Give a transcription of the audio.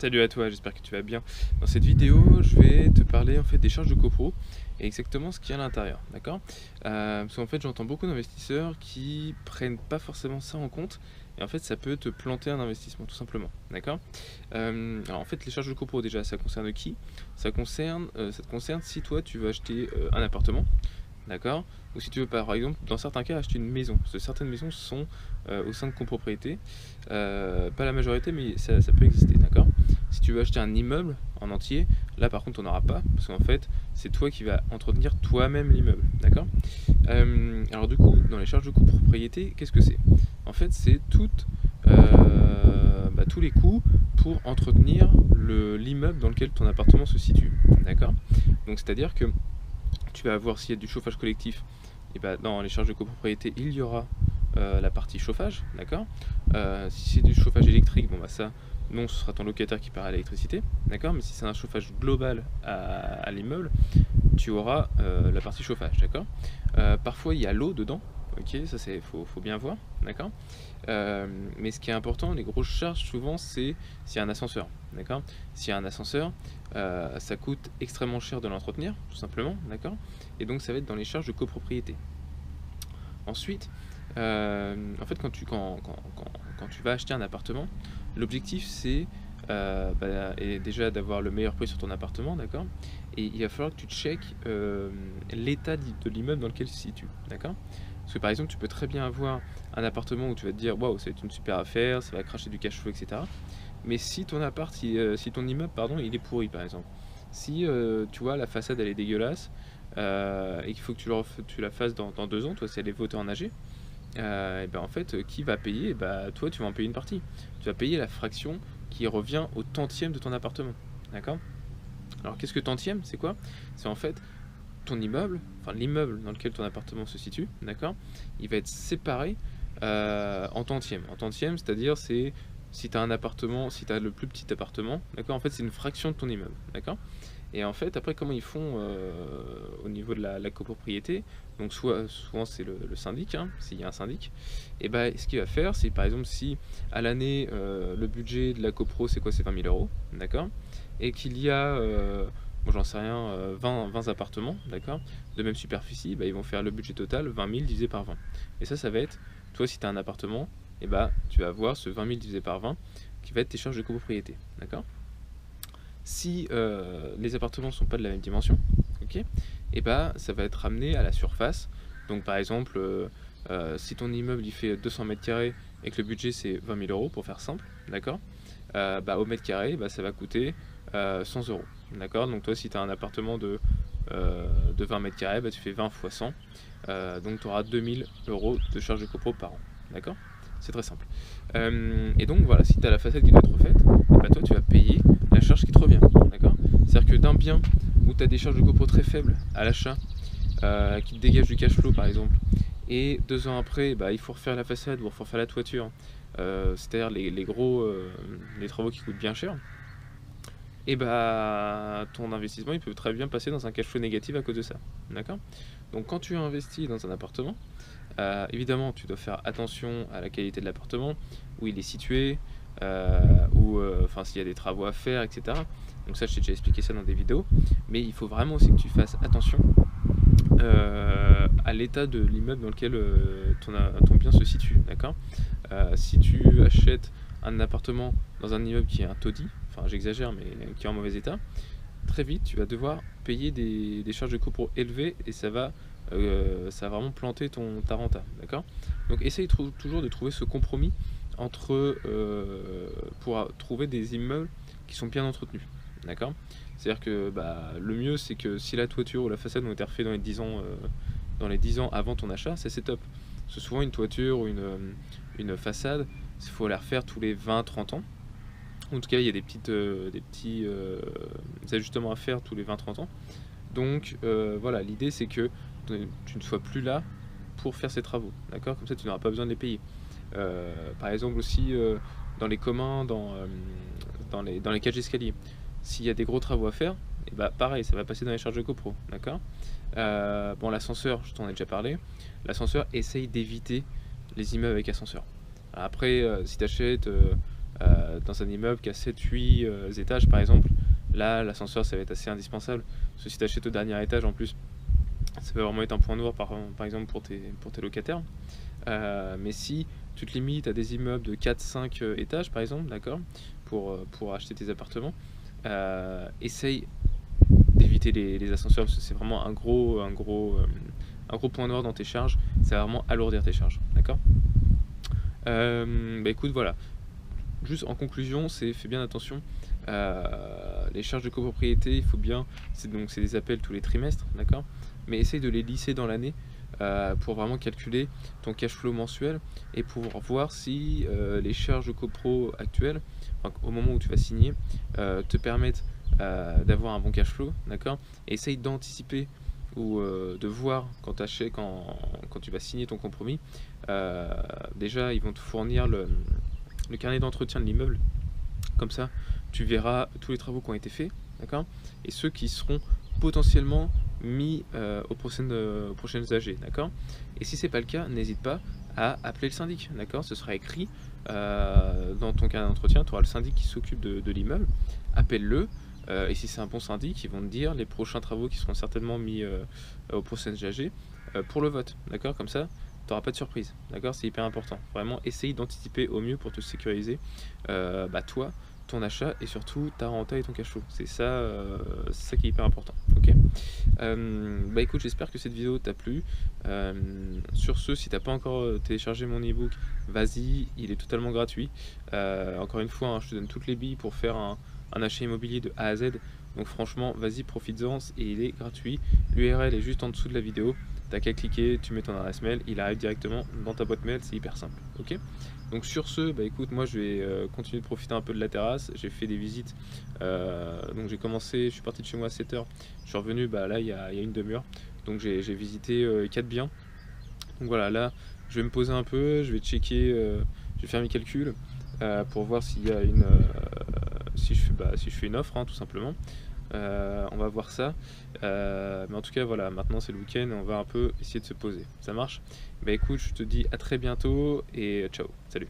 Salut à toi, j'espère que tu vas bien. Dans cette vidéo, je vais te parler en fait des charges de copro et exactement ce qu'il y a à l'intérieur, d'accord? Parce qu'en fait, j'entends beaucoup d'investisseurs qui prennent pas forcément ça en compte et en fait, ça peut te planter un investissement tout simplement, d'accord? Alors en fait, les charges de copro déjà, ça concerne qui? Ça te concerne si toi tu veux acheter un appartement, d'accord? Ou si tu veux par exemple, dans certains cas, acheter une maison. Parce que certaines maisons sont au sein de copropriété, pas la majorité, mais ça peut exister, d'accord? Si tu veux acheter un immeuble en entier, là par contre on n'aura pas, parce qu'en fait c'est toi qui vas entretenir toi-même l'immeuble, d'accord? Alors du coup, dans les charges de copropriété, qu'est-ce que c'est? En fait c'est tous les coûts pour entretenir l'immeuble dans lequel ton appartement se situe, d'accord? Donc c'est-à-dire que tu vas voir s'il y a du chauffage collectif, et bah, dans les charges de copropriété il y aura la partie chauffage, d'accord? Si c'est du chauffage électrique, bon bah ça, non, ce sera ton locataire qui paiera l'électricité, d'accord? Mais si c'est un chauffage global à l'immeuble, tu auras la partie chauffage, d'accord? Parfois il y a l'eau dedans, ok, ça c'est faut bien voir, d'accord? Mais ce qui est important, les grosses charges souvent c'est s'il y a un ascenseur, d'accord? S'il y a un ascenseur, ça coûte extrêmement cher de l'entretenir, tout simplement, d'accord? Et donc ça va être dans les charges de copropriété. Ensuite, en fait, quand tu vas acheter un appartement, l'objectif c'est déjà d'avoir le meilleur prix sur ton appartement, d'accord? Et il va falloir que tu checkes l'état de l'immeuble dans lequel il se situe, d'accord? Parce que par exemple, tu peux très bien avoir un appartement où tu vas te dire waouh, ça va être une super affaire, ça va cracher du cash flow, etc. Mais si si ton immeuble, pardon, il est pourri par exemple, si tu vois la façade elle est dégueulasse, et qu'il faut que tu la fasses dans 2 ans, toi si elle est votée en AG, et ben en fait, qui va payer? Bah toi tu vas en payer une partie. Tu vas payer la fraction qui revient au tantième de ton appartement. D'accord? Alors qu'est-ce que tantième? C'est quoi? C'est en fait ton immeuble, enfin l'immeuble dans lequel ton appartement se situe, d'accord? Il va être séparé en tantième. En tantième, c'est-à-dire c'est si tu as un appartement, si tu as le plus petit appartement, d'accord? En fait, c'est une fraction de ton immeuble, d'accord? Et en fait, après, comment ils font au niveau de la copropriété? Donc, souvent, c'est le syndic, hein, s'il y a un syndic. Et ben, ce qu'il va faire, c'est par exemple, si à l'année, le budget de la copro, c'est quoi? C'est 20 000 euros, d'accord? Et qu'il y a, bon, j'en sais rien, 20 appartements, d'accord? De même superficie, bah, ils vont faire le budget total 20 000 divisé par 20. Et ça va être, toi, si tu as un appartement, et bah, tu vas avoir ce 20 000 divisé par 20 qui va être tes charges de copropriété, d'accord? Si les appartements ne sont pas de la même dimension, ok, et bah ça va être ramené à la surface. Donc par exemple, si ton immeuble il fait 200 mètres carrés et que le budget c'est 20 000 euros pour faire simple, d'accord, bah, au mètre carré bah, ça va coûter 100 euros, d'accord. Donc toi si tu as un appartement de 20 mètres carrés, bah, tu fais 20 fois 100, donc tu auras 2000 euros de charges de copro par an, d'accord. C'est très simple. Et donc voilà, si tu as la façade qui doit être refaite, bah, toi tu vas payer la charge qui te revient, d'accord. C'est-à-dire que d'un bien où tu as des charges de copro très faibles à l'achat, qui te dégagent du cash flow par exemple, et 2 ans après, bah, il faut refaire la façade ou il faut refaire la toiture, c'est-à-dire les travaux qui coûtent bien cher, et bah ton investissement il peut très bien passer dans un cash flow négatif à cause de ça, d'accord. Donc quand tu investis dans un appartement, évidemment tu dois faire attention à la qualité de l'appartement, où il est situé, enfin s'il y a des travaux à faire, etc. Donc ça je t'ai déjà expliqué ça dans des vidéos, mais il faut vraiment aussi que tu fasses attention à l'état de l'immeuble dans lequel ton bien se situe, d'accord. Si tu achètes un appartement dans un immeuble qui est un taudis, enfin j'exagère mais qui est en mauvais état, très vite tu vas devoir payer des charges de copro élevées et ça va vraiment planter ta renta, d'accord. Donc essaye toujours de trouver ce compromis pour trouver des immeubles qui sont bien entretenus, d'accord. C'est-à-dire que bah, le mieux c'est que si la toiture ou la façade ont été refait dans les 10 ans avant ton achat, ça c'est top. C'est souvent une toiture ou une façade, il faut la refaire tous les 20-30 ans. En tout cas, il y a des petits ajustements à faire tous les 20-30 ans. Donc voilà, l'idée c'est que tu ne sois plus là pour faire ces travaux, d'accord. Comme ça, tu n'auras pas besoin de les payer. Par exemple aussi dans les communs, dans les cages d'escalier. S'il y a des gros travaux à faire, et bah pareil, ça va passer dans les charges de copro, d'accord. Bon, l'ascenseur, je t'en ai déjà parlé. L'ascenseur, essaye d'éviter les immeubles avec ascenseur. Après, si tu achètes dans un immeuble qui a 7-8 étages par exemple, là l'ascenseur ça va être assez indispensable, parce que si tu achètes au dernier étage en plus, ça peut vraiment être un point noir par exemple pour tes locataires. Mais si tu te limites à des immeubles de 4-5 étages par exemple, d'accord, pour acheter tes appartements, essaye d'éviter les ascenseurs, parce que c'est vraiment un gros point noir dans tes charges, ça va vraiment alourdir tes charges, d'accord. Bah écoute, voilà, juste en conclusion, fais bien attention. Les charges de copropriété, il faut bien, c'est des appels tous les trimestres, d'accord, mais essaye de les lisser dans l'année pour vraiment calculer ton cash flow mensuel et pour voir si les charges de copro actuelles, enfin, au moment où tu vas signer, te permettent d'avoir un bon cash flow, d'accord, et essaye d'anticiper ou de voir quand tu vas signer ton compromis. Déjà ils vont te fournir le carnet d'entretien de l'immeuble, comme ça tu verras tous les travaux qui ont été faits, d'accord, et ceux qui seront potentiellement mis aux prochaines AG, d'accord. Et si c'est pas le cas, n'hésite pas à appeler le syndic, d'accord, ce sera écrit dans ton carnet d'entretien, tu auras le syndic qui s'occupe de l'immeuble, appelle-le. Et si c'est un bon syndic, ils vont te dire les prochains travaux qui seront certainement mis aux prochaines AG pour le vote, d'accord, comme ça tu n'auras pas de surprise, d'accord, c'est hyper important. Vraiment, essaye d'anticiper au mieux pour te sécuriser toi, ton achat et surtout ta renta et ton cash flow. C'est ça qui est hyper important, ok. Bah écoute, j'espère que cette vidéo t'a plu. Sur ce, si t'as pas encore téléchargé mon ebook, vas-y, il est totalement gratuit. Encore une fois, hein, je te donne toutes les billes pour faire un achat immobilier de A à Z. Donc franchement, vas-y, profites-en et il est gratuit. L'URL est juste en dessous de la vidéo. T'as qu'à cliquer, tu mets ton adresse mail, il arrive directement dans ta boîte mail, c'est hyper simple, ok. Donc sur ce, bah écoute, moi je vais continuer de profiter un peu de la terrasse. J'ai fait des visites, donc je suis parti de chez moi à 7h, je suis revenu là il y a une demi-heure, donc j'ai visité 4 biens. Donc voilà, là je vais me poser un peu, je vais checker, je vais faire mes calculs pour voir s'il y a si je fais une offre, hein, tout simplement. On va voir ça, mais en tout cas voilà, maintenant c'est le week-end et on va un peu essayer de se poser, ça marche. Bah écoute, je te dis à très bientôt et ciao, salut.